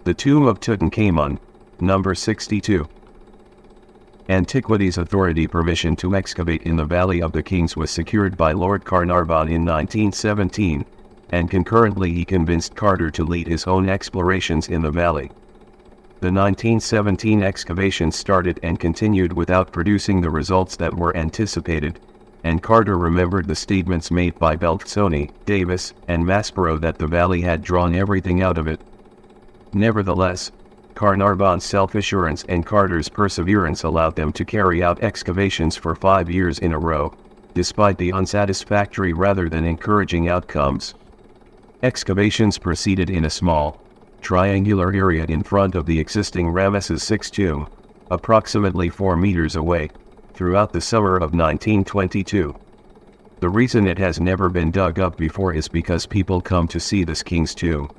The tomb of Tutankhamun, number 62. Antiquities Authority permission to excavate in the Valley of the Kings was secured by Lord Carnarvon in 1917, and concurrently he convinced Carter to lead his own explorations in the valley. The 1917 excavations started and continued without producing the results that were anticipated, and Carter remembered the statements made by Beltzoni, Davis, and Maspero that the valley had drawn everything out of it. Nevertheless, Carnarvon's self-assurance and Carter's perseverance allowed them to carry out excavations for 5 years in a row, despite the unsatisfactory rather than encouraging outcomes. Excavations proceeded in a small, triangular area in front of the existing Ramesses VI tomb, approximately 4 meters away, throughout the summer of 1922. The reason it has never been dug up before is because people come to see this king's tomb.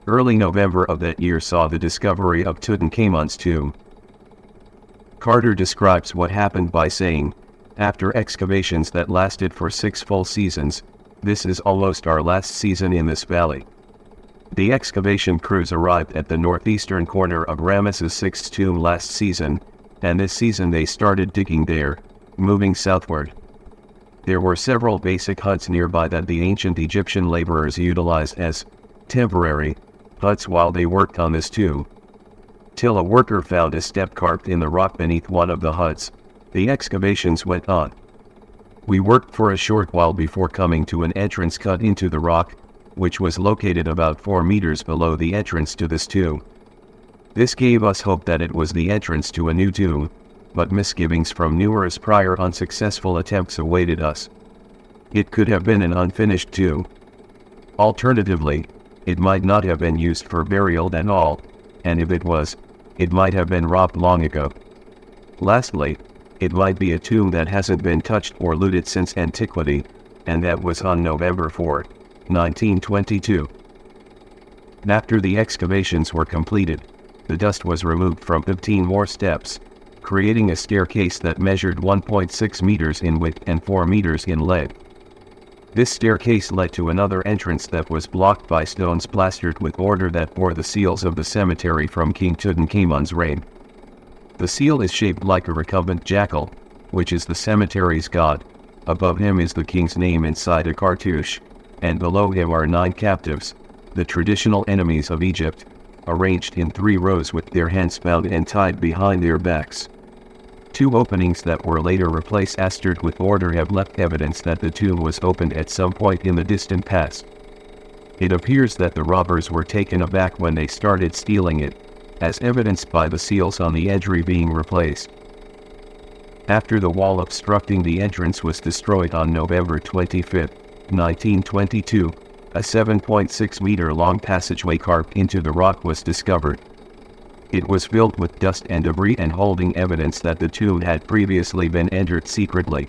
Early November of that year saw the discovery of Tutankhamun's tomb. Carter describes what happened by saying, "After excavations that lasted for 6 full seasons, this is almost our last season in this valley." The excavation crews arrived at the northeastern corner of Ramesses VI's tomb last season, and this season they started digging there, moving southward. There were several basic huts nearby that the ancient Egyptian laborers utilized as temporary huts while they worked on this tomb. Till a worker found a step carved in the rock beneath one of the huts, the excavations went on. We worked for a short while before coming to an entrance cut into the rock, which was located about 4 meters below the entrance to this tomb. This gave us hope that it was the entrance to a new tomb, but misgivings from numerous prior unsuccessful attempts awaited us. It could have been an unfinished tomb. Alternatively, it might not have been used for burial at all, and if it was, it might have been robbed long ago. Lastly, it might be a tomb that hasn't been touched or looted since antiquity, and that was on November 4, 1922. After the excavations were completed, the dust was removed from 15 more steps, creating a staircase that measured 1.6 meters in width and 4 meters in length. This staircase led to another entrance that was blocked by stones plastered with order that bore the seals of the cemetery from King Tutankhamun's reign. The seal is shaped like a recumbent jackal, which is the cemetery's god. Above him is the king's name inside a cartouche, and below him are 9 captives, the traditional enemies of Egypt, arranged in 3 rows with their hands bound and tied behind their backs. 2 openings that were later replaced with order have left evidence that the tomb was opened at some point in the distant past. It appears that the robbers were taken aback when they started stealing it, as evidenced by the seals on the entry being replaced. After the wall obstructing the entrance was destroyed on November 25, 1922, a 7.6 meter long passageway carved into the rock was discovered. It was filled with dust and debris and holding evidence that the tomb had previously been entered secretly.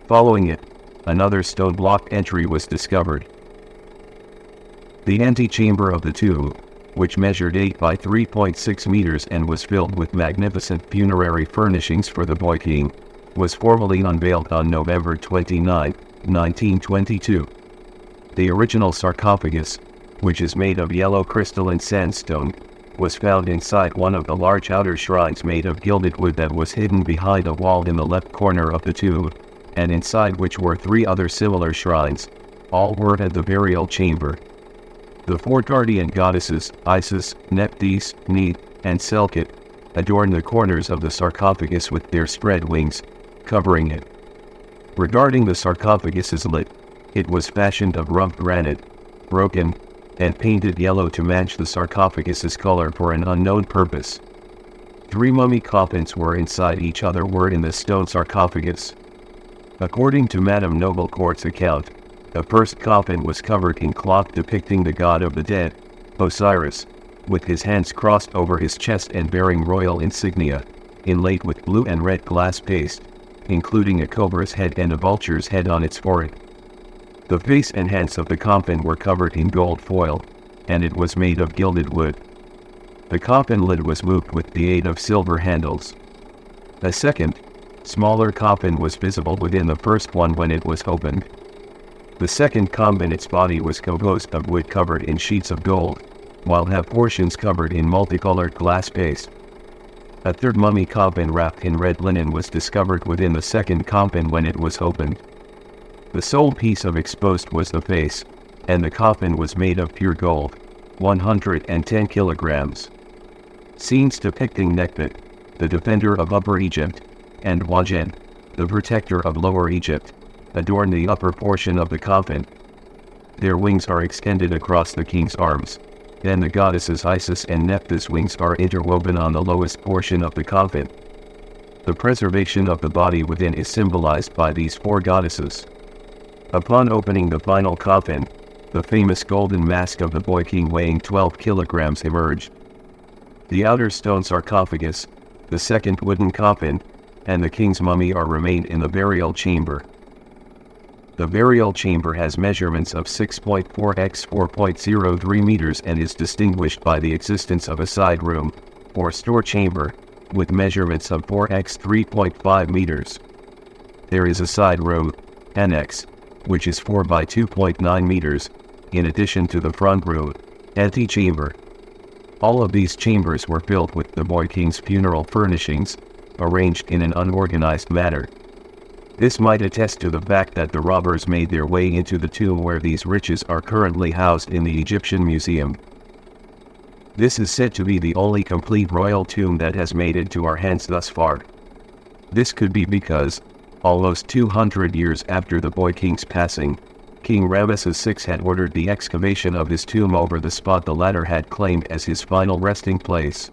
Following it, another stone block entry was discovered. The antechamber of the tomb, which measured 8 by 3.6 meters and was filled with magnificent funerary furnishings for the boy king, was formally unveiled on November 29, 1922. The original sarcophagus, which is made of yellow crystalline sandstone, was found inside one of the large outer shrines made of gilded wood that was hidden behind a wall in the left corner of the tomb, and inside which were 3 other similar shrines. All were at the burial chamber. The 4 guardian goddesses, Isis, Nephthys, Neith, and Selkut, adorn the corners of the sarcophagus with their spread wings, covering it. Regarding the sarcophagus's lid, it was fashioned of rough granite, broken, and painted yellow to match the sarcophagus's color for an unknown purpose. 3 mummy coffins were inside each other in the stone sarcophagus. According to Madame Noblecourt's account, the first coffin was covered in cloth depicting the god of the dead, Osiris, with his hands crossed over his chest and bearing royal insignia, inlaid with blue and red glass paste, including a cobra's head and a vulture's head on its forehead. The face and hands of the coffin were covered in gold foil, and it was made of gilded wood. The coffin lid was moved with the aid of silver handles. A second, smaller coffin was visible within the first one when it was opened. The second coffin, its body was composed of wood covered in sheets of gold, while have portions covered in multicolored glass paste. A third mummy coffin wrapped in red linen was discovered within the second coffin when it was opened. The sole piece of exposed was the face, and the coffin was made of pure gold, 110 kilograms. Scenes depicting Nekhbet, the defender of Upper Egypt, and Wajen, the protector of Lower Egypt, adorn the upper portion of the coffin. Their wings are extended across the king's arms, and the goddesses Isis and Nephthys' wings are interwoven on the lowest portion of the coffin. The preservation of the body within is symbolized by these four goddesses. Upon opening the final coffin, the famous golden mask of the boy king weighing 12 kilograms emerged. The outer stone sarcophagus, the second wooden coffin, and the king's mummy are remained in the burial chamber. The burial chamber has measurements of 6.4 x 4.03 meters and is distinguished by the existence of a side room, or store chamber, with measurements of 4 x 3.5 meters. There is a side room, annex, which is 4 by 2.9 meters, in addition to the front room, antechamber. All of these chambers were filled with the boy king's funeral furnishings, arranged in an unorganized manner. This might attest to the fact that the robbers made their way into the tomb where these riches are currently housed in the Egyptian Museum. This is said to be the only complete royal tomb that has made it to our hands thus far. This could be because, almost 200 years after the boy king's passing, King Ramesses VI had ordered the excavation of his tomb over the spot the latter had claimed as his final resting place.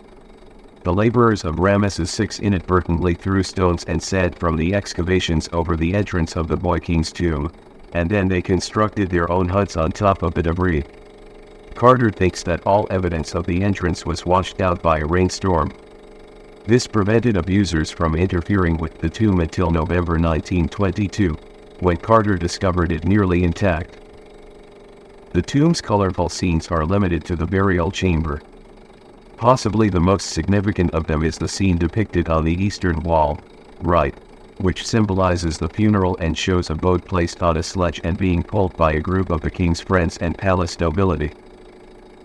The laborers of Ramesses VI inadvertently threw stones and sand from the excavations over the entrance of the boy king's tomb, and then they constructed their own huts on top of the debris. Carter thinks that all evidence of the entrance was washed out by a rainstorm. This prevented abusers from interfering with the tomb until November 1922, when Carter discovered it nearly intact. The tomb's colorful scenes are limited to the burial chamber. Possibly the most significant of them is the scene depicted on the eastern wall, right, which symbolizes the funeral and shows a boat placed on a sledge and being pulled by a group of the king's friends and palace nobility.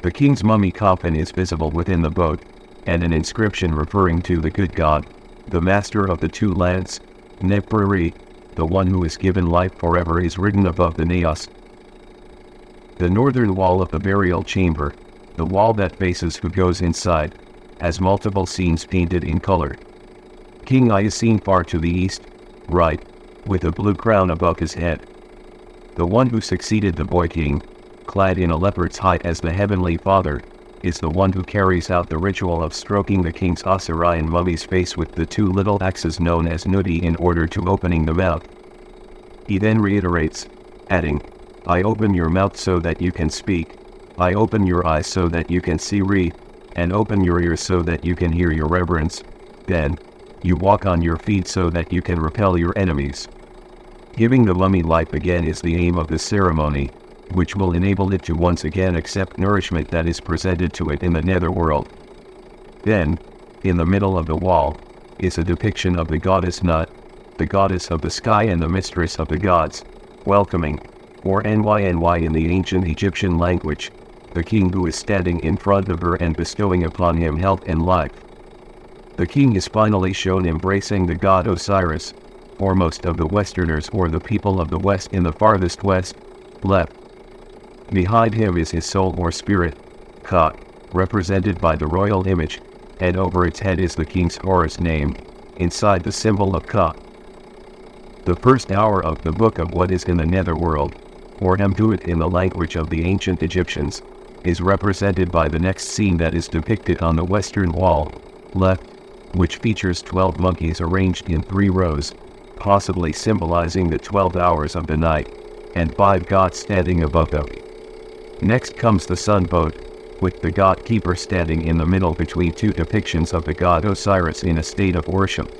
The king's mummy coffin is visible within the boat, and an inscription referring to the good god, the master of the two lands, Nepri, the one who is given life forever, is written above the naos. The northern wall of the burial chamber, the wall that faces who goes inside, has multiple scenes painted in color. King I is seen far to the east, right, with a blue crown above his head. The one who succeeded the boy king, clad in a leopard's hide as the heavenly father, is the one who carries out the ritual of stroking the king's Osirian mummy's face with the two little axes known as nudi in order to opening the mouth. He then reiterates, adding, "I open your mouth so that you can speak, I open your eyes so that you can see Re, and open your ears so that you can hear your reverence, then, you walk on your feet so that you can repel your enemies." Giving the mummy life again is the aim of this ceremony, which will enable it to once again accept nourishment that is presented to it in the netherworld. Then, in the middle of the wall, is a depiction of the goddess Nut, the goddess of the sky and the mistress of the gods, welcoming, or Nyny in the ancient Egyptian language, the king who is standing in front of her and bestowing upon him health and life. The king is finally shown embracing the god Osiris, foremost of the Westerners or the people of the West in the farthest west, left. Behind him is his soul or spirit, Ka, represented by the royal image, and over its head is the king's Horus name, inside the symbol of Ka. The first hour of the book of what is in the netherworld, or Amduit in the language of the ancient Egyptians, is represented by the next scene that is depicted on the western wall, left, which features 12 monkeys arranged in 3 rows, possibly symbolizing the 12 hours of the night, and 5 gods standing above them. Next comes the sun boat, with the god keeper standing in the middle between 2 depictions of the god Osiris in a state of worship.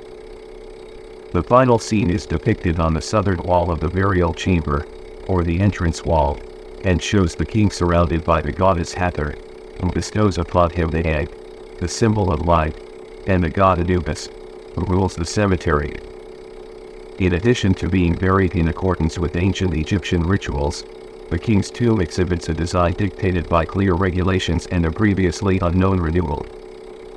The final scene is depicted on the southern wall of the burial chamber, or the entrance wall, and shows the king surrounded by the goddess Hathor, who bestows upon him the egg, the symbol of life, and the god Anubis, who rules the cemetery. In addition to being buried in accordance with ancient Egyptian rituals, The king's tomb exhibits a design dictated by clear regulations and a previously unknown renewal.